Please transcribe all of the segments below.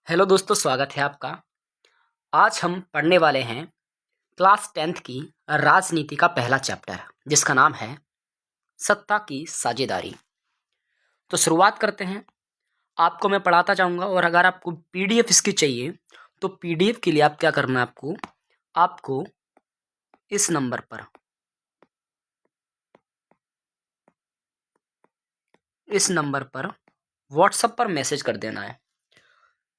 Hello दोस्तों, स्वागत है आपका। आज हम पढ़ने वाले हैं क्लास 10th की राजनीति का पहला चैप्टर, जिसका नाम है सत्ता की साझेदारी। तो शुरुआत करते हैं। आपको मैं पढ़ाता जाऊंगा और अगर आपको पीडीएफ इसकी चाहिए तो पीडीएफ के लिए आप क्या करना है, आपको इस नंबर पर व्हाट्सएप पर मैसेज कर देना है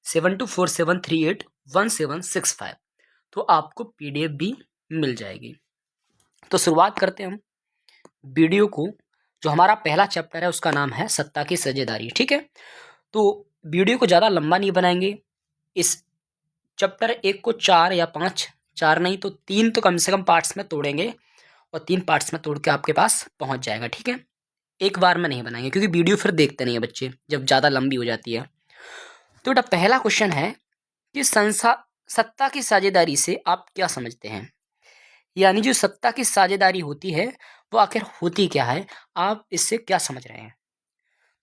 7247381765। तो आपको पीडीएफ भी मिल जाएगी। तो शुरुआत करते हैं हम वीडियो को। जो हमारा पहला चैप्टर है उसका नाम है सत्ता की साझेदारी। ठीक है, तो वीडियो को ज़्यादा लंबा नहीं बनाएंगे। इस चैप्टर 1 को 4 या 5, 4 नहीं तो 3 तो कम से कम पार्ट्स में तोड़ेंगे और 3 पार्ट्स में तोड़ के आपके पास पहुंच जाएगा। ठीक है, एक बार में नहीं बनाएंगे क्योंकि वीडियो फिर देखते नहीं है बच्चे जब ज़्यादा लंबी हो जाती है। तो बेटा पहला क्वेश्चन है कि सत्ता की साझेदारी से आप क्या समझते हैं, यानी जो सत्ता की साझेदारी होती है वो आखिर होती क्या है, आप इससे क्या समझ रहे हैं।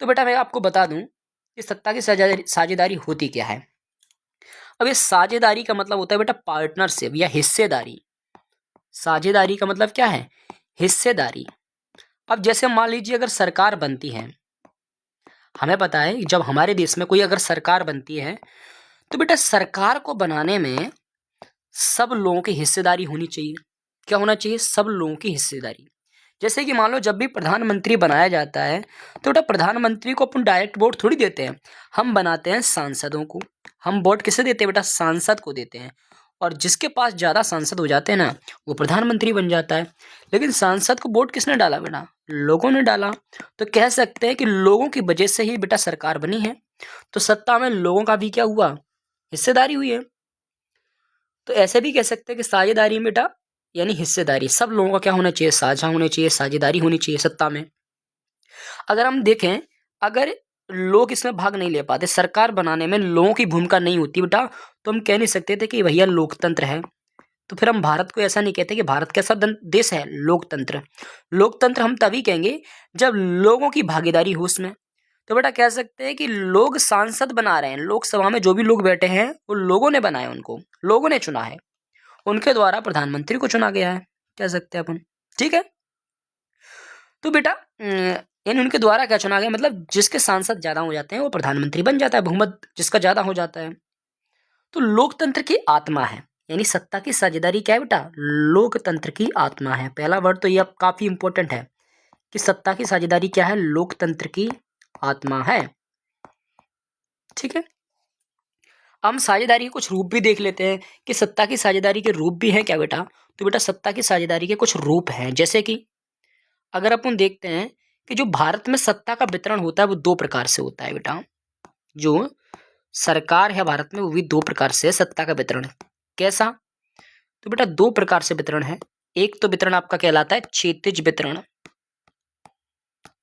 तो बेटा मैं आपको बता दूं कि सत्ता की साझेदारी होती क्या है। अब ये साझेदारी का मतलब होता है बेटा पार्टनरशिप या हिस्सेदारी। साझेदारी का मतलब क्या है, हिस्सेदारी। अब जैसे मान लीजिए अगर सरकार बनती है, हमें पता है जब हमारे देश में कोई अगर सरकार बनती है तो बेटा सरकार को बनाने में सब लोगों की हिस्सेदारी होनी चाहिए। क्या होना चाहिए, सब लोगों की हिस्सेदारी। जैसे कि मान लो जब भी प्रधानमंत्री बनाया जाता है तो बेटा प्रधानमंत्री को अपन डायरेक्ट वोट थोड़ी देते हैं, हम बनाते हैं सांसदों को। हम वोट किसे देते हैं बेटा, सांसद को देते हैं। और जिसके पास ज़्यादा सांसद हो जाते हैं ना वो प्रधानमंत्री बन जाता है। लेकिन सांसद को वोट किसने डाला बेटा, लोगों ने डाला। तो कह सकते हैं कि लोगों की वजह से ही बेटा सरकार बनी है। तो सत्ता में लोगों का भी क्या हुआ, हिस्सेदारी हुई है। तो ऐसे भी कह सकते हैं कि साझेदारी में बेटा यानी हिस्सेदारी, सब लोगों का क्या होना चाहिए, साझा होना चाहिए, साझेदारी होनी चाहिए सत्ता में। अगर हम देखें, अगर लोग इसमें भाग नहीं ले पाते, सरकार बनाने में लोगों की भूमिका नहीं होती बेटा, तो हम कह नहीं सकते थे कि भैया लोकतंत्र है। तो फिर हम भारत को ऐसा नहीं कहते कि भारत कैसा देश है, लोकतंत्र। लोकतंत्र हम तभी कहेंगे जब लोगों की भागीदारी हो उसमें। तो बेटा कह सकते हैं कि लोग सांसद बना रहे हैं, लोकसभा में जो भी लोग बैठे हैं वो लोगों ने बनाए, उनको लोगों ने चुना है, उनके द्वारा प्रधानमंत्री को चुना गया है, कह सकते हैं अपन। ठीक है, तो बेटा यानी उनके द्वारा क्या चुना गया, मतलब जिसके सांसद ज्यादा हो जाते हैं वो प्रधानमंत्री बन जाता है, बहुमत जिसका ज्यादा हो जाता है। तो लोकतंत्र की आत्मा है, यानी सत्ता की साझेदारी क्या है बेटा, लोकतंत्र की आत्मा है। पहला वर्ड तो ये अब काफी इंपॉर्टेंट है कि सत्ता की साझेदारी क्या है, लोकतंत्र की आत्मा है। ठीक है, हम साझेदारी के कुछ रूप भी देख लेते हैं कि सत्ता की साझेदारी के रूप भी हैं क्या बेटा। तो बेटा सत्ता की साझेदारी के कुछ रूप हैं, जैसे कि अगर अपन देखते हैं कि जो भारत में सत्ता का वितरण होता है वो 2 प्रकार से होता है बेटा। जो सरकार है भारत में वो भी 2 प्रकार से सत्ता का वितरण। कैसा, तो बेटा 2 प्रकार से वितरण है। एक तो वितरण आपका कहलाता है क्षैतिज वितरण।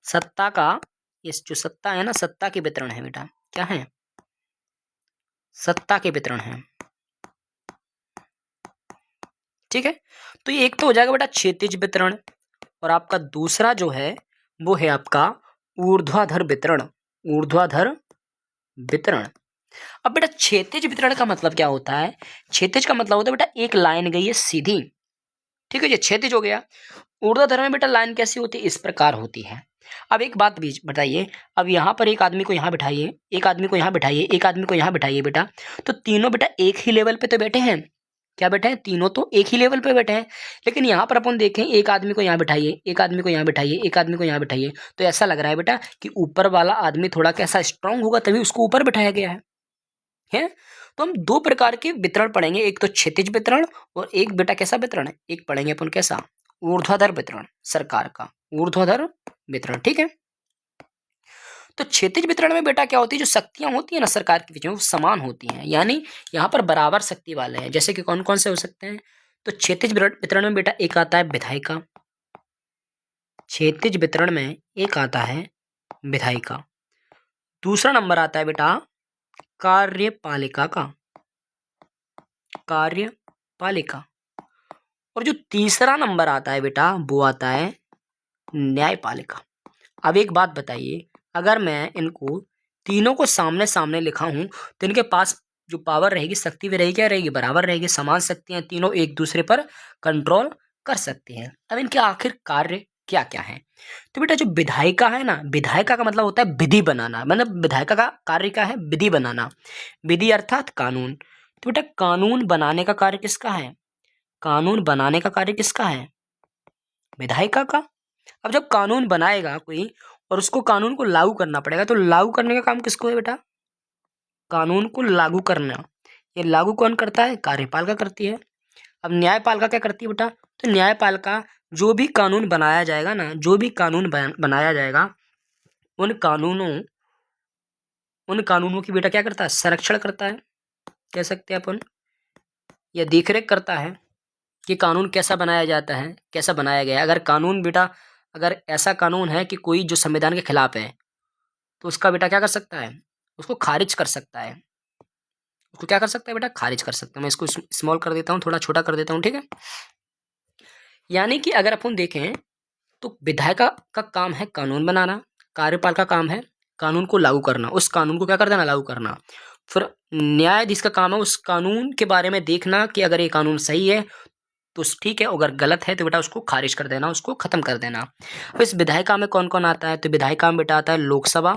सत्ता का, ये जो सत्ता है ना, सत्ता के वितरण है बेटा, क्या है, सत्ता के वितरण है। ठीक है, तो ये एक तो हो जाएगा बेटा क्षैतिज वितरण, और आपका दूसरा जो है वो है आपका ऊर्ध्वाधर वितरण। ऊर्ध्वाधर वितरण। अब बेटा क्षैतिज वितरण का मतलब क्या होता है, क्षैतिज का मतलब होता है बेटा एक लाइन गई है सीधी। ठीक है, ये क्षैतिज हो गया। ऊर्ध्वाधर में बेटा लाइन कैसी होती है, इस प्रकार होती है। अब एक बात बीच बताइए, अब यहाँ पर एक आदमी को यहाँ बिठाइए, एक आदमी को यहाँ बिठाइए, एक आदमी को यहाँ बिठाइए बेटा, तो तीनों बेटा एक ही लेवल पे तो बैठे हैं। क्या बैठे हैं, तीनों तो एक ही लेवल पे बैठे हैं। लेकिन यहाँ पर अपन देखें, एक आदमी को यहाँ बिठाइए, एक आदमी को यहाँ बिठाइए, एक आदमी को यहाँ बिठाइए, तो ऐसा लग रहा है बेटा कि ऊपर वाला आदमी थोड़ा कैसा स्ट्रांग होगा तभी उसको ऊपर बिठाया गया है। तो हम 2 प्रकार के वितरण पढ़ेंगे, एक तो क्षैतिज वितरण और एक बेटा कैसा वितरण है, एक पढ़ेंगे अपन कैसा, ऊर्ध्वाधर वितरण, सरकार का ऊर्ध्वाधर वितरण। ठीक है, तो क्षैतिज वितरण में बेटा क्या होती है, जो शक्तियां होती है ना सरकार के बीच में वो समान होती हैं, यानी यहाँ पर बराबर शक्ति वाले हैं। जैसे कि कौन कौन से हो सकते हैं, तो क्षैतिज वितरण में बेटा एक आता है विधायिका, क्षैतिज वितरण में एक आता है विधायिका। दूसरा नंबर आता है बेटा कार्यपालिका का, कार्यपालिका। और जो तीसरा नंबर आता है बेटा वो आता है न्यायपालिका। अब एक बात बताइए, अगर मैं इनको तीनों को सामने सामने लिखा हूं तो इनके पास जो पावर रहेगी, शक्ति भी रहेगी, क्या रहेगी, बराबर रहेगी, समान शक्तियां तीनों एक दूसरे पर कंट्रोल कर सकती हैं। अब इनके आखिर कार्य क्या क्या है? तो बेटा जो विधायिका है ना, विधायिका का मतलब होता है विधि बनाना, मतलब विधायिका का कार्य क्या है, विधि बनाना, विधि अर्थात कानून। तो बेटा कानून बनाने का कार्य किसका है, कानून बनाने का कार्य किसका है, विधायिका का। अब जब कानून बनाएगा कोई और उसको कानून को लागू करना पड़ेगा, तो लागू करने का काम किसको है बेटा, कानून को लागू करना। ये लागू कौन करता है, कार्यपालिका करती है। अब न्यायपालिका क्या करती है बेटा, तो न्यायपालिका जो भी कानून बनाया जाएगा ना, जो भी कानून बनाया जाएगा उन कानूनों की बेटा क्या करता है, संरक्षण करता है, कह सकते हैं अपन, या देखरेख करता है कि कानून कैसा बनाया जाता है, कैसा बनाया गया है। अगर कानून बेटा, अगर ऐसा कानून है कि कोई जो संविधान के खिलाफ है, तो उसका बेटा क्या कर सकता है, उसको खारिज कर सकता है, उसको क्या कर सकता है बेटा, खारिज कर सकता है। मैं इसको स्मॉल कर देता हूँ, थोड़ा छोटा कर देता हूँ, ठीक है। यानी कि अगर अपन देखें तो विधायिका का काम है कानून बनाना, कार्यपालिका का काम है कानून को लागू करना, उस कानून को क्या कर देना, लागू करना। फिर न्यायाधीश का काम है उस कानून के बारे में देखना कि अगर ये कानून सही है तो ठीक है, अगर गलत है तो बेटा उसको खारिज कर देना, उसको खत्म कर देना। अब इस विधायिका में कौन कौन आता है, तो विधायिका में बेटा आता है लोकसभा,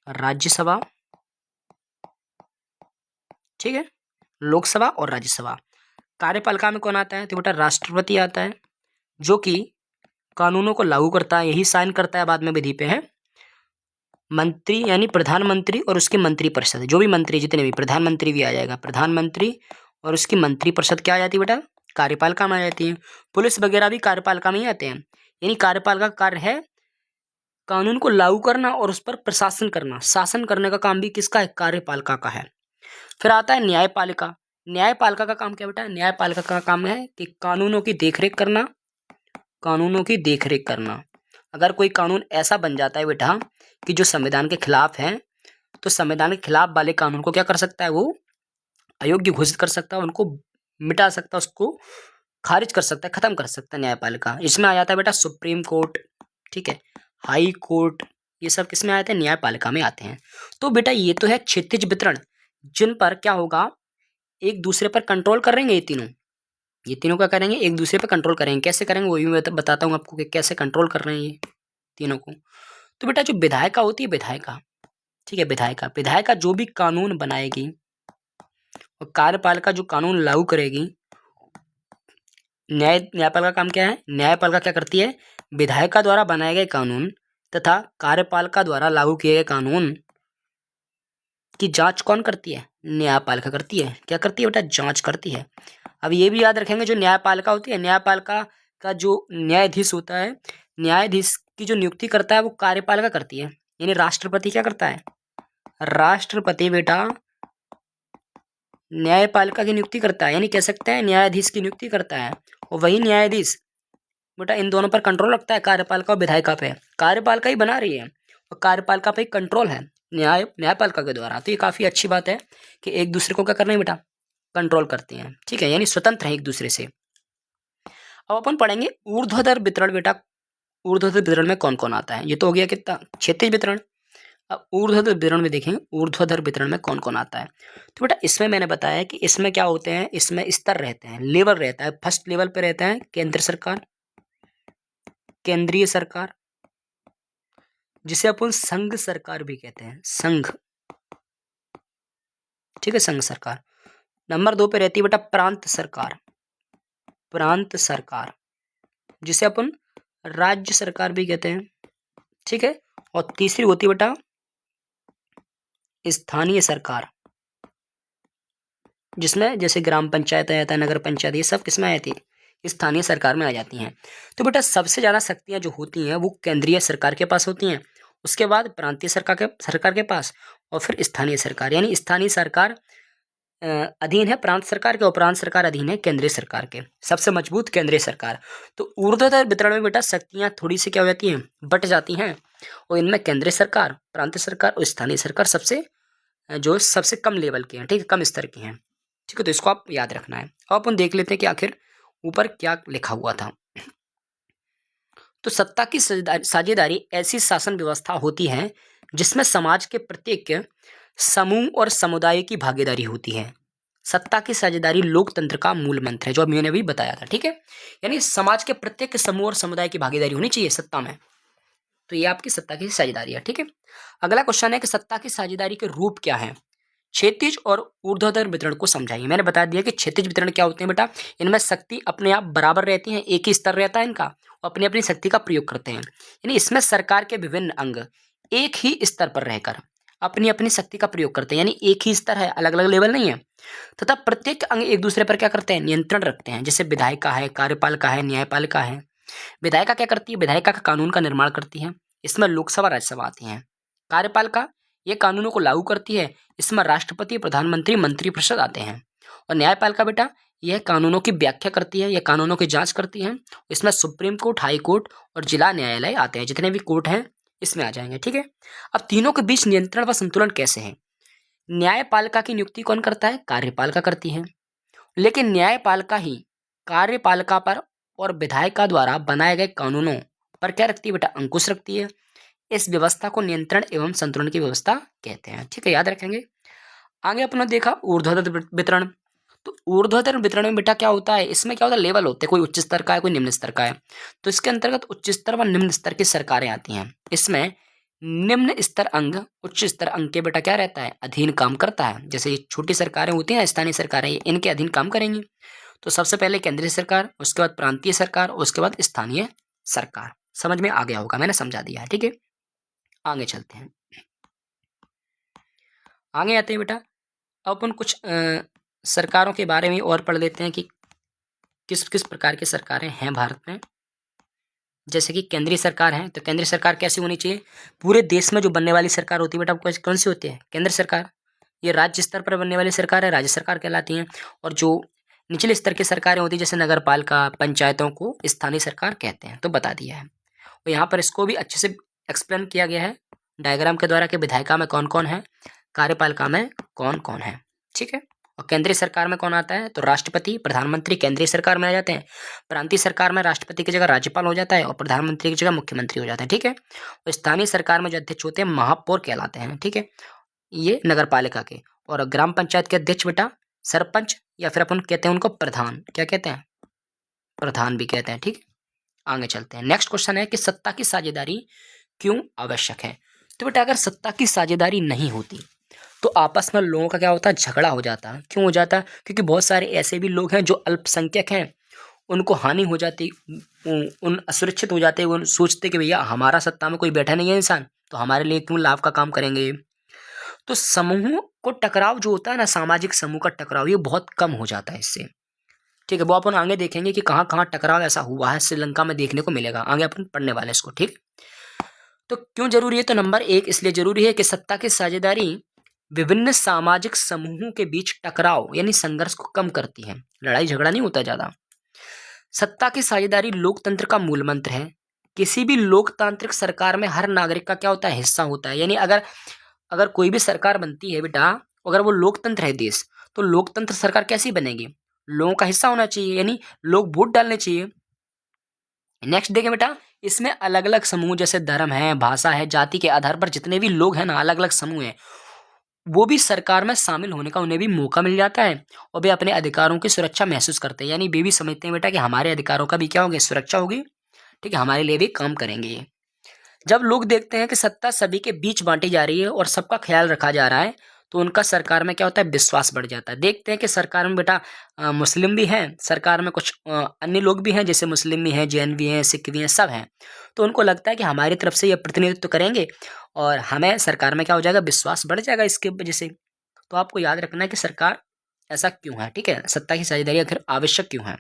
राज्यसभा, ठीक है, लोकसभा और राज्यसभा। कार्यपालिका में कौन आता है, तो बेटा राष्ट्रपति आता है, जो कि कानूनों को लागू करता है, यही साइन करता है बाद में विधि पे है। मंत्री यानी प्रधानमंत्री और उसकी मंत्रिपरिषद, जो भी मंत्री जितने भी, प्रधानमंत्री भी आ जाएगा, प्रधानमंत्री और उसकी मंत्रिपरिषद क्या आ जाती है बेटा, कार्यपालिका में आ जाती है। पुलिस वगैरह भी कार्यपालिका में ही आते हैं। यानी कार्यपालिका का कार्य है कानून को लागू करना और उस पर प्रशासन करना, शासन करने का काम भी किसका है, कार्यपालिका का है। फिर आता है न्यायपालिका। न्यायपालिका का काम क्या बेटा, न्यायपालिका का काम है कि कानूनों की देखरेख करना, कानूनों की देखरेख करना। अगर कोई कानून ऐसा बन जाता है बेटा कि जो संविधान के खिलाफ है, तो संविधान के खिलाफ वाले कानून को क्या कर सकता है, वो अयोग्य घोषित कर सकता है, उनको मिटा सकता है, उसको खारिज कर सकता है, खत्म कर सकता है न्यायपालिका। इसमें आ जाता है बेटा सुप्रीम कोर्ट, ठीक है, हाई कोर्ट, ये सब किसमें आते हैं, न्यायपालिका में आते हैं। तो बेटा ये तो है क्षितिज वितरण, जिन पर क्या होगा, एक दूसरे पर कंट्रोल करेंगे ये तीनों क्या करेंगे, एक दूसरे पर कंट्रोल करेंगे। कैसे करेंगे वो भी मैं बताता हूँ आपको कि कैसे कंट्रोल कर रहे हैं ये तीनों को। तो बेटा जो विधायिका होती है, विधायिका, ठीक है, विधायिका जो भी कानून बनाएगी और कार्यपालिका जो कानून लागू करेगी। न्यायपालिका का काम क्या है, न्यायपालिका क्या करती है, विधायिका द्वारा बनाए गए कानून तथा कार्यपालिका द्वारा लागू किए गए कानून की जांच कौन करती है, न्यायपालिका करती है। क्या करती है बेटा, जांच करती है। अब ये भी याद रखेंगे, जो न्यायपालिका होती है, न्यायपालिका का जो न्यायाधीश होता है, न्यायाधीश की जो नियुक्ति करता है वो कार्यपालिका करती है। यानी राष्ट्रपति क्या करता है, राष्ट्रपति बेटा न्यायपालिका की नियुक्ति करता है, यानी कह सकते हैं न्यायाधीश की नियुक्ति करता है। और वही न्यायाधीश बेटा इन दोनों पर कंट्रोल रखता है, कार्यपालिका और विधायिका पे। कार्यपालिका ही बना रही है और कार्यपालिका पे कंट्रोल है न्यायपालिका के द्वारा। तो ये काफी अच्छी बात है कि एक दूसरे को क्या करना है बेटा, कंट्रोल करते हैं, ठीक है, यानी स्वतंत्र है एक दूसरे से। अब अपन पढ़ेंगे ऊर्ध्वाधर वितरण। बेटा ऊर्ध्वाधर वितरण में कौन कौन आता है, ये तो हो गया कितना, क्षैतिज वितरण। अब ऊर्ध्वाधर वितरण में देखेंगे, ऊर्ध्वाधर वितरण में कौन कौन आता है। तो बेटा इसमें मैंने बताया कि इसमें क्या होते हैं, इसमें स्तर रहते हैं, लेवल रहता है। फर्स्ट लेवल पे रहता है केंद्र सरकार, केंद्रीय सरकार, जिसे अपन संघ सरकार भी कहते हैं, संघ, ठीक है, संघ सरकार। नंबर 2 पे रहती है बेटा प्रांत सरकार, प्रांत सरकार, जिसे अपन राज्य सरकार भी कहते हैं, ठीक है। और तीसरी होती है बेटा स्थानीय सरकार, जिसमें जैसे ग्राम पंचायत आ जाता है, नगर पंचायत, ये सब किसमें आ जाती है, स्थानीय सरकार में आ जाती हैं। तो बेटा सबसे ज़्यादा शक्तियाँ जो होती हैं वो केंद्रीय सरकार के पास होती हैं, उसके बाद प्रांतीय सरकार के पास, और फिर स्थानीय सरकार। यानी स्थानीय सरकार अधीन है प्रांत सरकार के, और प्रांत सरकार अधीन है केंद्रीय सरकार के। सबसे मजबूत केंद्रीय सरकार। तो ऊर्ध्वाधर वितरण में बेटा शक्तियाँ थोड़ी सी क्या हो जाती हैं, बट जाती हैं, और इनमें केंद्रीय सरकार, प्रांतीय सरकार और स्थानीय सरकार सबसे कम लेवल की हैं, ठीक है, कम स्तर की हैं, ठीक है। तो इसको आप याद रखना है। अब अपन देख लेते हैं कि आखिर ऊपर क्या लिखा हुआ था। तो सत्ता की साझेदारी ऐसी शासन व्यवस्था होती है जिसमें समाज के प्रत्येक समूह और समुदाय की भागीदारी होती है। सत्ता की साझेदारी लोकतंत्र का मूल मंत्र है, जो अब मैंने भी बताया था। ठीक है, यानी समाज के प्रत्येक समूह और समुदाय की भागीदारी होनी चाहिए सत्ता में। तो ये आपकी सत्ता की साझेदारी है। ठीक है, अगला क्वेश्चन है कि सत्ता की साझेदारी के रूप क्या है। क्षैतिज और ऊर्ध्वाधर वितरण को समझाइए। मैंने बता दिया कि क्षैतिज वितरण क्या होते हैं बेटा, इनमें शक्ति अपने आप बराबर रहती है, एक ही स्तर रहता है इनका, और अपनी अपनी शक्ति का प्रयोग करते हैं। यानी इसमें सरकार के विभिन्न अंग एक ही स्तर पर रहकर अपनी अपनी शक्ति का प्रयोग करते हैं, यानी एक ही स्तर है, अलग अलग लेवल नहीं है। तथा प्रत्येक अंग एक दूसरे पर क्या करते हैं, नियंत्रण रखते हैं। जैसे विधायिका है, कार्यपालिका है, न्यायपालिका है। विधायिका क्या करती है, विधायिका का कानून का निर्माण करती है, इसमें लोकसभा राज्यसभा आती हैं। कार्यपालिका ये कानूनों को लागू करती है, इसमें राष्ट्रपति, प्रधानमंत्री, मंत्रिपरिषद आते हैं। और न्यायपालिका बेटा यह कानूनों की व्याख्या करती है, यह कानूनों की जांच करती है, इसमें सुप्रीम कोर्ट, हाई कोर्ट और जिला न्यायालय आते हैं। जितने भी कोर्ट हैं इसमें आ जाएंगे। ठीक है, अब तीनों के बीच नियंत्रण व संतुलन कैसे है। न्यायपालिका की नियुक्ति कौन करता है, कार्यपालिका करती है, लेकिन न्यायपालिका ही कार्यपालिका पर और विधायिका द्वारा बनाए गए कानूनों पर क्या रखती है बेटा, अंकुश रखती है। इस व्यवस्था को नियंत्रण एवं संतुलन की व्यवस्था कहते हैं। ठीक है, याद रखेंगे। आगे अपना देखा ऊर्ध्वाधर वितरण। तो ऊर्ध्वाधर वितरण में बेटा क्या होता है, इसमें क्या होता है, लेवल होते हैं, कोई उच्च स्तर का है, कोई निम्न स्तर का है। तो इसके अंतर्गत उच्च स्तर व निम्न स्तर की सरकारें आती हैं। इसमें निम्न स्तर अंग उच्च स्तर अंग के बेटा क्या रहता है, अधीन काम करता है। जैसे ये छोटी सरकारें होती हैं, स्थानीय सरकारें, इनके अधीन काम करेंगी। तो सबसे पहले केंद्रीय सरकार, उसके बाद प्रांतीय सरकार, उसके बाद स्थानीय सरकार। समझ में आ गया होगा, मैंने समझा दिया है। ठीक है, आगे चलते हैं। आगे आते हैं बेटा, अब अपन कुछ सरकारों के बारे में और पढ़ लेते हैं कि किस किस प्रकार की सरकारें हैं भारत में। जैसे कि केंद्रीय सरकार है, तो केंद्रीय सरकार कैसी होनी चाहिए, पूरे देश में जो बनने वाली सरकार होती है बेटा कौन सी होती है, केंद्र सरकार। ये राज्य स्तर पर बनने वाली सरकार है, राज्य सरकार कहलाती हैं। और जो निचले स्तर की सरकारें होती है, जैसे नगर पालिका, पंचायतों को स्थानीय सरकार कहते हैं। तो बता दिया है, और यहाँ पर इसको भी अच्छे से एक्सप्लेन किया गया है डायग्राम के द्वारा कि विधायिका में कौन कौन है, कार्यपालिका में कौन कौन है। ठीक है, और केंद्रीय सरकार में कौन आता है, तो राष्ट्रपति, प्रधानमंत्री केंद्रीय सरकार में आ जाते हैं। प्रांतीय सरकार में राष्ट्रपति की जगह राज्यपाल हो जाता है और प्रधानमंत्री की जगह मुख्यमंत्री हो जाते हैं। ठीक है, और स्थानीय सरकार में जो अध्यक्ष होते हैं महापौर कहलाते हैं। ठीक है, ये नगर पालिका के। और ग्राम पंचायत के अध्यक्ष बेटा सरपंच, या फिर अपन कहते हैं उनको प्रधान, क्या कहते हैं, प्रधान भी कहते हैं। ठीक है, आगे चलते हैं। नेक्स्ट क्वेश्चन है कि सत्ता की साझेदारी क्यों आवश्यक है। तो बेटा अगर सत्ता की साझेदारी नहीं होती तो आपस में लोगों का क्या होता है, झगड़ा हो जाता है। क्यों हो जाता है, क्योंकि बहुत सारे ऐसे भी लोग हैं जो अल्पसंख्यक हैं, उनको हानि हो जाती, उन असुरक्षित हो जाते, वो सोचते कि भैया हमारा सत्ता में कोई बैठा नहीं है इंसान, तो हमारे लिए क्यों लाभ का काम करेंगे। तो समूह को टकराव जो होता है ना, सामाजिक समूह का टकराव, ये बहुत कम हो जाता है इससे। ठीक है, वो अपन आगे देखेंगे कि कहाँ कहाँ टकराव ऐसा हुआ है, श्रीलंका में देखने को मिलेगा, आगे अपन पढ़ने वाले इसको। ठीक, तो क्यों जरूरी है, तो नंबर 1 इसलिए जरूरी है कि सत्ता की साझेदारी विभिन्न सामाजिक समूहों के बीच टकराव यानी संघर्ष को कम करती है, लड़ाई झगड़ा नहीं होता ज्यादा। सत्ता की साझेदारी लोकतंत्र का मूल मंत्र है। किसी भी लोकतांत्रिक सरकार में हर नागरिक का क्या होता है, हिस्सा होता है। यानी अगर अगर कोई भी सरकार बनती है बेटा, अगर वो लोकतंत्र है देश, तो लोकतंत्र सरकार कैसी बनेगी, लोगों का हिस्सा होना चाहिए, यानी लोग वोट डालने चाहिए। नेक्स्ट देखें बेटा, इसमें अलग अलग समूह जैसे धर्म है, भाषा है, जाति के आधार पर जितने भी लोग हैं ना, अलग अलग समूह हैं, वो भी सरकार में शामिल होने का उन्हें भी मौका मिल जाता है और वे अपने अधिकारों की सुरक्षा महसूस करते हैं। यानी वे भी समझते हैं बेटा कि हमारे अधिकारों का भी क्या होगी, सुरक्षा होगी। ठीक है, हमारे लिए भी काम करेंगे ये। जब लोग देखते हैं कि सत्ता सभी के बीच बांटी जा रही है और सबका ख्याल रखा जा रहा है, तो उनका सरकार में क्या होता है, विश्वास बढ़ जाता है। देखते हैं कि सरकार में बेटा मुस्लिम भी हैं, सरकार में कुछ अन्य लोग भी हैं, जैसे मुस्लिम भी हैं, जैन भी हैं, सिख भी हैं, सब हैं। तो उनको लगता है कि हमारी तरफ से ये प्रतिनिधित्व करेंगे और हमें सरकार में क्या हो जाएगा, विश्वास बढ़ जाएगा इसके वजह से। तो आपको याद रखना है कि सरकार ऐसा क्यों है। ठीक है, सत्ता की साझेदारी आखिर आवश्यक क्यों है।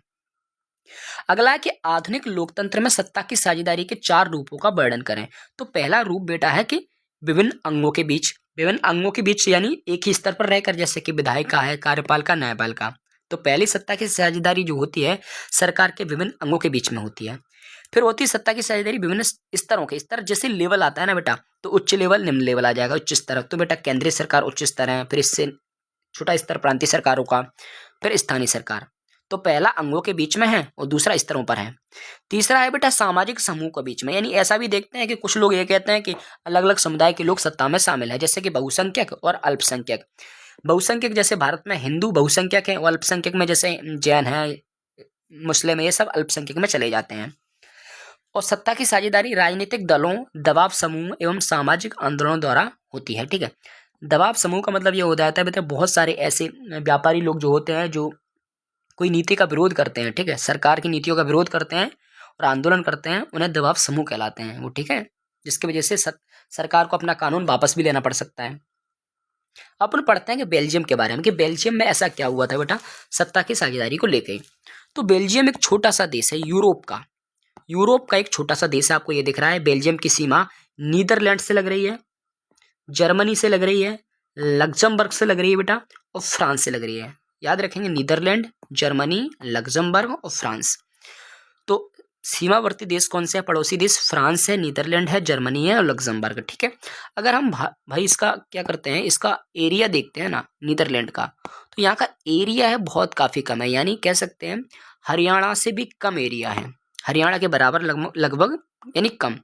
अगला है कि आधुनिक लोकतंत्र में सत्ता की साझेदारी के 4 रूपों का वर्णन करें। तो पहला रूप बेटा है कि विभिन्न अंगों के बीच यानी एक ही स्तर पर रहकर, जैसे कि विधायिका है, कार्यपालिका, न्यायपालिका। तो पहली सत्ता की साझेदारी जो होती है सरकार के विभिन्न अंगों के बीच में होती है। फिर होती है सत्ता की साझेदारी विभिन्न स्तरों के, स्तर जैसे लेवल आता है ना बेटा, तो उच्च लेवल, निम्न लेवल आ जाएगा। उच्च स्तर तो बेटा केंद्रीय सरकार उच्च स्तर है, फिर इससे छोटा स्तर प्रांतीय सरकारों का, फिर स्थानीय सरकार। तो पहला अंगों के बीच में है और दूसरा स्तरों पर है। तीसरा है बेटा सामाजिक समूह के बीच में, यानी ऐसा भी देखते हैं कि कुछ लोग ये कहते हैं कि अलग अलग समुदाय के लोग सत्ता में शामिल है, जैसे कि बहुसंख्यक और अल्पसंख्यक। बहुसंख्यक जैसे भारत में हिंदू बहुसंख्यक है और अल्पसंख्यक में जैसे जैन है, मुस्लिम है, ये सब अल्पसंख्यक में चले जाते हैं। और सत्ता की साझेदारी राजनीतिक दलों, दबाव समूह एवं सामाजिक आंदोलनों द्वारा होती है। ठीक है, दबाव समूह का मतलब ये हो जाता है बेटा बहुत सारे ऐसे व्यापारी लोग जो होते हैं जो कोई नीति का विरोध करते हैं, ठीक है, सरकार की नीतियों का विरोध करते हैं और आंदोलन करते हैं, उन्हें दबाव समूह कहलाते हैं वो। ठीक है, जिसकी वजह से सरकार को अपना कानून वापस भी लेना पड़ सकता है। अपन पढ़ते हैं कि बेल्जियम के बारे में, कि बेल्जियम में ऐसा क्या हुआ था बेटा सत्ता की साझेदारी को लेकर। तो बेल्जियम एक छोटा सा देश है, यूरोप का एक छोटा सा देश है। आपको ये दिख रहा है, बेल्जियम की सीमा नीदरलैंड से लग रही है, जर्मनी से लग रही है, लग्जमबर्ग से लग रही है बेटा, और फ्रांस से लग रही है। याद रखेंगे, नीदरलैंड, जर्मनी, लग्जमबर्ग और फ्रांस। तो सीमावर्ती देश कौन से हैं? पड़ोसी देश फ्रांस है, नीदरलैंड है, जर्मनी है और लग्जमबर्ग। ठीक है, अगर हम भाई इसका क्या करते हैं, इसका एरिया देखते हैं ना नीदरलैंड का, तो यहाँ का एरिया है बहुत काफ़ी कम है, यानी कह सकते हैं हरियाणा से भी कम एरिया है, हरियाणा के बराबर लगभग यानी कम,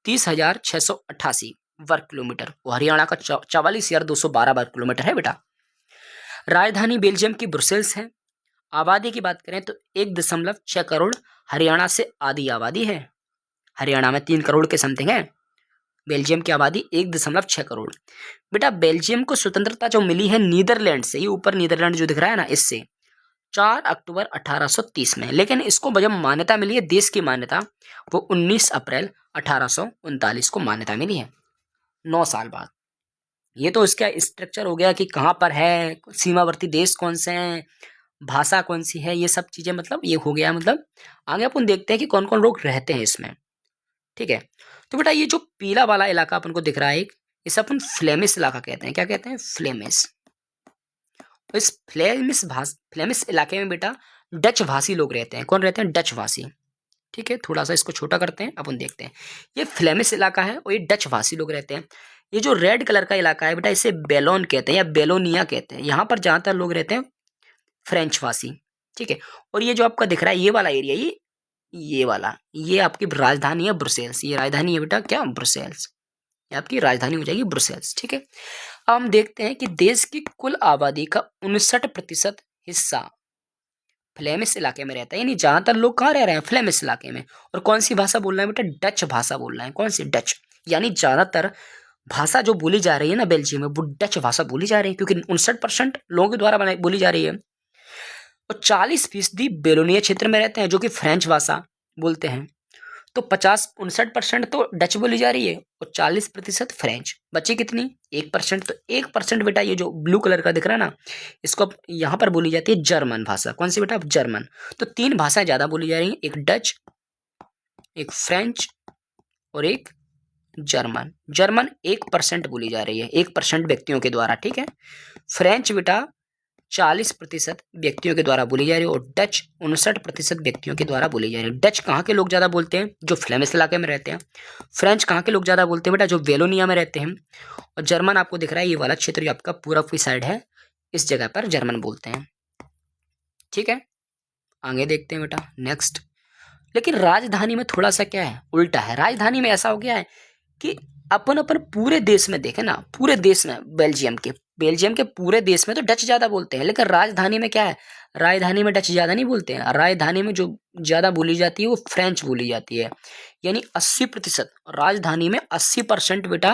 30,688 वर्ग किलोमीटर। वो हरियाणा का 44,212 वर्ग किलोमीटर है बेटा। राजधानी बेल्जियम की ब्रुसेल्स है। आबादी की बात करें तो 1.6 करोड़ हरियाणा से आधी आबादी है, हरियाणा में 3 करोड़ के समथिंग है, बेल्जियम की आबादी 1.6 करोड़। बेटा बेल्जियम को स्वतंत्रता जो मिली है नीदरलैंड से, ये ऊपर नीदरलैंड जो दिख रहा है ना, इससे 4 अक्टूबर 1830 में, लेकिन इसको जब मान्यता मिली है, देश की मान्यता, वो 19 अप्रैल 1839 को मान्यता मिली है, 9 साल बाद। ये तो इसका स्ट्रक्चर हो गया कि कहाँ पर है, सीमावर्ती देश कौन से हैं, भाषा कौन सी है, ये सब चीजें मतलब ये हो गया। मतलब आगे अपन देखते हैं कि कौन कौन लोग रहते हैं इसमें। ठीक है, तो बेटा ये जो पीला वाला इलाका अपन को दिख रहा है, इसे अपन फ्लेमिश इलाका कहते हैं। क्या कहते हैं? फ्लेमिश। इस फ्लेमिश इलाके में बेटा डच भाषी लोग रहते हैं। कौन रहते हैं? डच भाषी। ठीक है, थोड़ा सा इसको छोटा करते हैं, अपन देखते हैं। ये फ्लेमिश इलाका है और ये डच भाषी लोग रहते हैं। ये जो रेड कलर का इलाका है बेटा, इसे बेलोन कहते हैं या बेलोनिया कहते हैं। यहाँ पर ज्यादातर लोग रहते हैं फ्रेंच भाषी। ठीक है, और ये जो आपका दिख रहा है ये वाला एरिया, ये वाला, ये आपकी राजधानी है ब्रुसेल्स। ये राजधानी है बेटा क्या? ब्रुसेल्स। ये आपकी राजधानी हो जाएगी ब्रुसेल्स। ठीक है, अब हम देखते हैं कि देश की कुल आबादी का 59% हिस्सा फ्लेमिश इलाके में रहता है, यानी ज्यादातर लोग कहाँ रह रहे हैं? फ्लेमिश इलाके में। और कौन सी भाषा बोल रहे हैं बेटा? डच भाषा बोल रहे हैं। कौन सी? डच। यानी ज्यादातर भाषा जो बोली जा रही है ना बेल्जियम में, वो डच भाषा बोली जा रही है, क्योंकि 59% लोगों के द्वारा बोली जा रही है। और 40% बेलोनिया क्षेत्र में रहते हैं जो कि फ्रेंच भाषा बोलते हैं। तो 59% तो डच बोली जा रही है और 40% फ्रेंच। बची कितनी? 1%। तो 1% बेटा ये जो ब्लू कलर का दिख रहा है ना, इसको यहाँ पर बोली जाती है जर्मन भाषा। कौन सी बेटा? जर्मन। तो 3 भाषाएं ज्यादा बोली जा रही हैं, एक डच, एक फ्रेंच और एक जर्मन। जर्मन 1% बोली जा रही है, 1% व्यक्तियों के द्वारा। ठीक है, फ्रेंच बेटा 40% व्यक्तियों के द्वारा बोली जा रही है और डच 59% व्यक्तियों के द्वारा बोली जा रही है। डच कहाँ के लोग ज़्यादा बोलते हैं? जो फ्लेमिश इलाके में रहते हैं। फ्रेंच कहाँ के लोग ज़्यादा बोलते हैं बेटा? जो वेलोनिया में रहते हैं। और जर्मन आपको दिख रहा है ये वाला क्षेत्र जो आपका पूरब की साइड है, इस जगह पर जर्मन बोलते हैं। ठीक है, आगे देखते हैं बेटा नेक्स्ट। लेकिन राजधानी में थोड़ा सा क्या है? उल्टा है। राजधानी में ऐसा हो गया है कि अपन पूरे देश में देखें ना, पूरे देश में बेल्जियम के पूरे देश में तो डच ज्यादा बोलते हैं, लेकिन राजधानी में क्या है? राजधानी में डच ज्यादा नहीं बोलते हैं। राजधानी में जो ज्यादा बोली जाती है वो फ्रेंच बोली जाती है, यानी 80%। राजधानी में 80% बेटा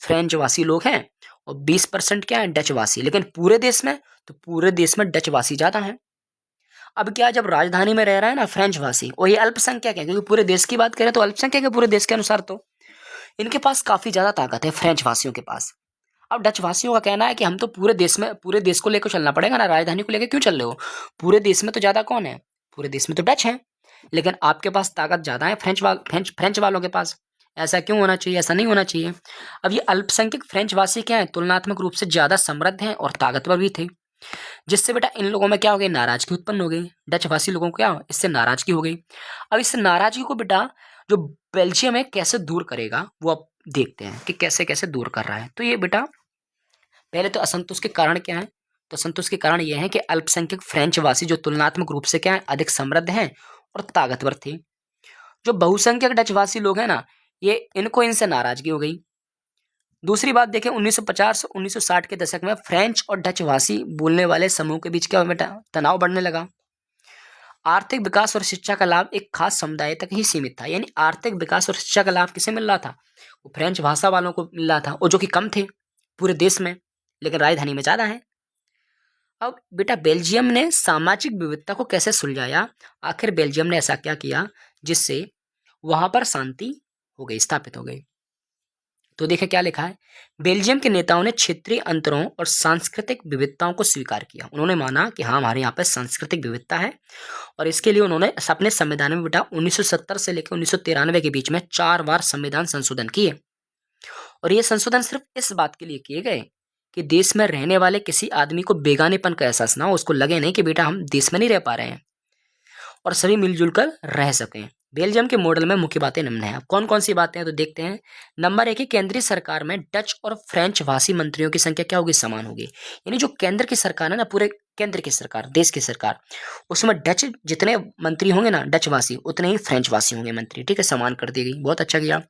फ्रेंच भाषी लोग हैं और 20% क्या है? डच भाषी। लेकिन पूरे देश में, तो पूरे देश में डच भाषी ज्यादा है। अब क्या, जब राजधानी में रह रहा है ना फ्रेंच भाषी, और ये अल्पसंख्यक है, क्योंकि पूरे देश की बात करें तो अल्पसंख्यक है पूरे देश के अनुसार, तो इनके पास काफी ज्यादा ताकत है फ्रेंच भाषियों के पास। अब डच भाषियों का कहना है कि हम तो पूरे देश को लेकर चलना पड़ेगा ना, राजधानी को लेकर क्यों चल रहे हो? पूरे देश में तो ज्यादा कौन है? पूरे देश में तो डच है, लेकिन आपके पास ताकत ज्यादा है फ्रेंच वालों के पास। ऐसा क्यों होना चाहिए? ऐसा नहीं होना चाहिए। अब ये अल्पसंख्यक फ्रेंच भाषी क्या है? तुलनात्मक रूप से ज्यादा समृद्ध हैं और ताकतवर भी थे, जिससे बेटा इन लोगों में क्या हो गई? नाराजगी उत्पन्न हो गई। डच भाषी लोगों को क्या, इससे नाराजगी हो गई। अब इस नाराजगी को बेटा जो बेल्जियम है कैसे दूर करेगा, वो अब देखते हैं कि कैसे कैसे दूर कर रहा है। तो ये बेटा पहले तो असंतोष के कारण क्या है? तो असंतोष के कारण यह है कि अल्पसंख्यक फ्रेंच वासी जो तुलनात्मक रूप से क्या है, अधिक समृद्ध हैं और ताकतवर थे। जो बहुसंख्यक डच वासी लोग हैं ना, ये इनको इनसे नाराजगी हो गई। दूसरी बात देखें, 1950 1960 के दशक में फ्रेंच और डच भाषी बोलने वाले समूह के बीच क्या बेटा, तनाव बढ़ने लगा। आर्थिक विकास और शिक्षा का लाभ एक खास समुदाय तक ही सीमित था। यानी आर्थिक विकास और शिक्षा का लाभ किसे मिल रहा था? वो फ्रेंच भाषा वालों को मिल रहा था, और जो कि कम थे पूरे देश में, लेकिन राजधानी में ज्यादा है। अब बेटा बेल्जियम ने सामाजिक विविधता को कैसे सुलझाया? आखिर बेल्जियम ने ऐसा क्या किया जिससे वहां पर शांति हो गई, स्थापित हो गई? तो देखें क्या लिखा है। बेल्जियम के नेताओं ने क्षेत्रीय अंतरों और सांस्कृतिक विविधताओं को स्वीकार किया। उन्होंने माना कि हाँ, हमारे यहाँ पे सांस्कृतिक विविधता है, और इसके लिए उन्होंने अपने संविधान में बेटा 1970 से लेकर 1993 के बीच में 4 बार संविधान संशोधन किए। और ये संशोधन सिर्फ इस बात के लिए किए गए कि देश में रहने वाले किसी आदमी को बेगानेपन का एहसास ना हो, उसको लगे नहीं कि बेटा हम देश में नहीं रह पा रहे हैं, और सभी मिलजुल कर रह सकें। बेल्जियम के मॉडल में मुख्य बातें निम्न हैं। कौन कौन सी बातें हैं तो देखते हैं। नंबर 1 है, केंद्रीय सरकार में डच और फ्रेंच भाषी मंत्रियों की संख्या क्या होगी? समान होगी। यानी जो केंद्र की सरकार है ना, पूरे केंद्र की सरकार, देश की सरकार, उसमें डच जितने मंत्री होंगे ना डच भाषी, उतने ही फ्रेंच भाषी होंगे मंत्री। ठीक है, समान कर दी गई, बहुत अच्छा किया।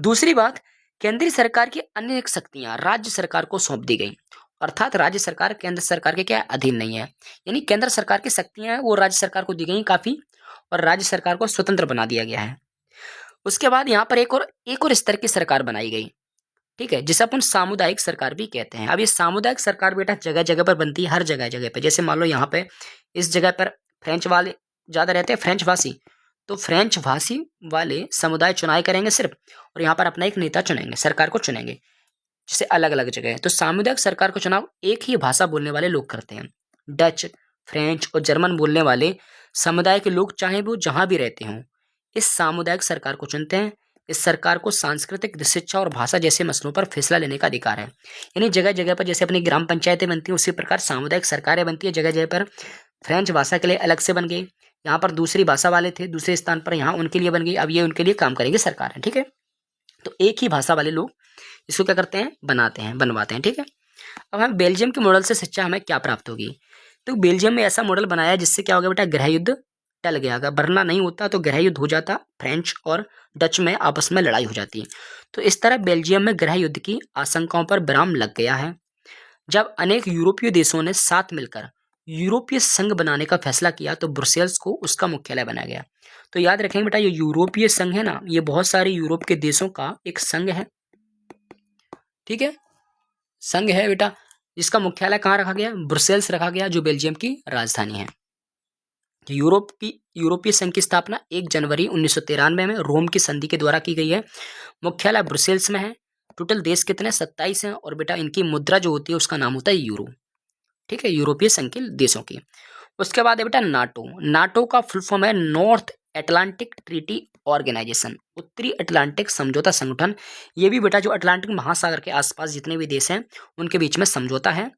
दूसरी बात, केंद्रीय सरकार की अन्य शक्तियां राज्य सरकार को सौंप दी गई, अर्थात राज्य सरकार केंद्र सरकार के क्या अधीन नहीं है। यानी केंद्र सरकार की शक्तियां वो राज्य सरकार को दी गई काफी, और राज्य सरकार को स्वतंत्र बना दिया गया है। उसके बाद यहाँ पर एक और स्तर की सरकार बनाई गई, ठीक है, जिसे अपन सामुदायिक सरकार भी कहते हैं। अब ये सामुदायिक सरकार बेटा जगह जगह पर बनती है, हर जगह जगह पे। जैसे मान लो यहाँ पे इस जगह पर फ्रेंच वाले ज्यादा रहते हैं, फ्रेंच भाषी, तो फ्रेंच भाषी वाले समुदाय चुनाव करेंगे सिर्फ, और यहाँ पर अपना एक नेता चुनेंगे, सरकार को चुनेंगे, जैसे अलग अलग जगह है। तो सामुदायिक सरकार को चुनाव एक ही भाषा बोलने वाले लोग करते हैं। डच, फ्रेंच और जर्मन बोलने वाले समुदाय के लोग चाहे वो जहां भी रहते हों, इस सामुदायिक सरकार को चुनते हैं। इस सरकार को सांस्कृतिक, शिक्षा और भाषा जैसे मसलों पर फैसला लेने का अधिकार है। यानी जगह जगह पर जैसे अपनी ग्राम पंचायतें बनती हैं, उसी प्रकार सामुदायिक सरकारें बनती है। जगह जगह पर फ्रेंच भाषा के लिए अलग से बन गई, यहाँ पर दूसरी भाषा वाले थे दूसरे स्थान पर, यहाँ उनके लिए बन गई, अब ये उनके लिए काम करेंगे सरकार है। ठीक है, तो एक ही भाषा वाले लोग इसको क्या करते हैं? बनाते हैं, बनवाते हैं। ठीक है, अब हम बेल्जियम के मॉडल से शिक्षा हमें क्या प्राप्त होगी? तो बेल्जियम में ऐसा मॉडल बनाया जिससे क्या हो गया बेटा, गृह युद्ध टल गया। अगर वरना नहीं होता तो गृह युद्ध हो जाता, फ्रेंच और डच में आपस में लड़ाई हो जाती। तो इस तरह बेल्जियम में गृह युद्ध की आशंकाओं पर विराम लग गया है। जब अनेक यूरोपीय देशों ने साथ मिलकर यूरोपीय संघ बनाने का फैसला किया तो ब्रुसेल्स को उसका मुख्यालय बनाया गया। तो याद रखेंगे बेटा, ये यूरोपीय संघ है ना, ये बहुत सारे यूरोप के देशों का एक संघ है। ठीक है, संघ है बेटा, जिसका मुख्यालय कहाँ रखा गया? ब्रुसेल्स रखा गया, जो बेल्जियम की राजधानी है। यूरोपीय संघ की स्थापना 1 जनवरी 1993 में रोम की संधि के द्वारा की गई है। मुख्यालय ब्रुसेल्स में है। टोटल देश कितने? 27 हैं, और बेटा इनकी मुद्रा जो होती है उसका नाम होता है यूरो। ठीक है, यूरोपीय संघ के देशों की। उसके बाद है बेटा नाटो। नाटो का फुल फॉर्म है नॉर्थ अटलांटिक ट्रीटी ऑर्गेनाइजेशन, उत्तरी अटलांटिक समझौता संगठन। ये भी बेटा जो अटलांटिक महासागर के आसपास जितने भी देश हैं उनके बीच में समझौता है,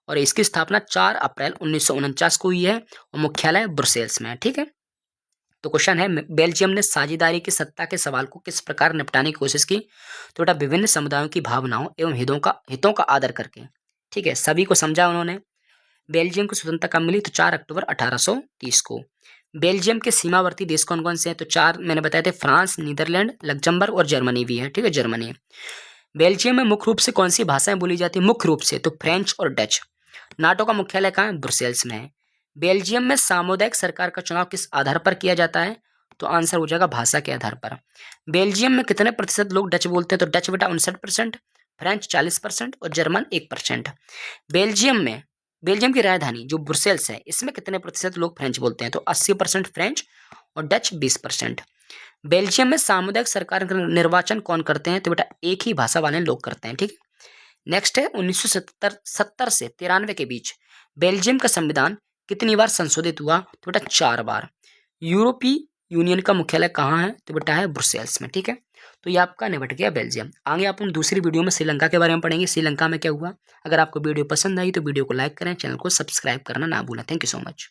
और इसकी स्थापना 4 अप्रैल 1949 को हुई है, और मुख्यालय ब्रुसेल्स में है। ठीक है, तो क्वेश्चन है, बेल्जियम ने साझेदारी की सत्ता के सवाल को किस प्रकार निपटाने की कोशिश की? तो बेटा विभिन्न समुदायों की भावनाओं एवं हितों का आदर करके, ठीक है, सभी को समझा उन्होंने। बेल्जियम को स्वतंत्रता कब मिली? तो 4 अक्टूबर 1830 को। बेल्जियम के सीमावर्ती देश कौन कौन से हैं? तो 4 मैंने बताए थे, फ्रांस, नीदरलैंड, लग्जमबर्ग और जर्मनी भी है। ठीक है, जर्मनी। बेल्जियम में मुख्य रूप से कौन सी भाषाएं बोली जाती है? मुख्य रूप से तो फ्रेंच और डच। नाटो का मुख्यालय कहाँ है? ब्रुसेल्स में है। बेल्जियम में सामुदायिक सरकार का चुनाव किस आधार पर किया जाता है? तो आंसर हो जाएगा भाषा के आधार पर। बेल्जियम में कितने प्रतिशत लोग डच बोलते हैं? तो डच बेटा 59%, फ्रेंच 40% और जर्मन 1%। बेल्जियम की राजधानी जो ब्रुसेल्स है, इसमें कितने प्रतिशत लोग फ्रेंच बोलते हैं? तो 80% फ्रेंच और डच 20%। बेल्जियम में सामुदायिक सरकार का निर्वाचन कौन करते हैं? तो बेटा एक ही भाषा वाले लोग करते हैं। ठीक है, नेक्स्ट है 1970 से 93 के बीच बेल्जियम का संविधान कितनी बार संशोधित हुआ? तो बेटा 4 बार। यूरोपीय यूनियन का मुख्यालय कहाँ है? तो बेटा है ब्रुसेल्स में। ठीक है, तो ये आपका निपट गया बेल्जियम। आगे अपन दूसरी वीडियो में श्रीलंका के बारे में पढ़ेंगे, श्रीलंका में क्या हुआ। अगर आपको वीडियो पसंद आई तो वीडियो को लाइक करें, चैनल को सब्सक्राइब करना ना भूलें। Thank you so much.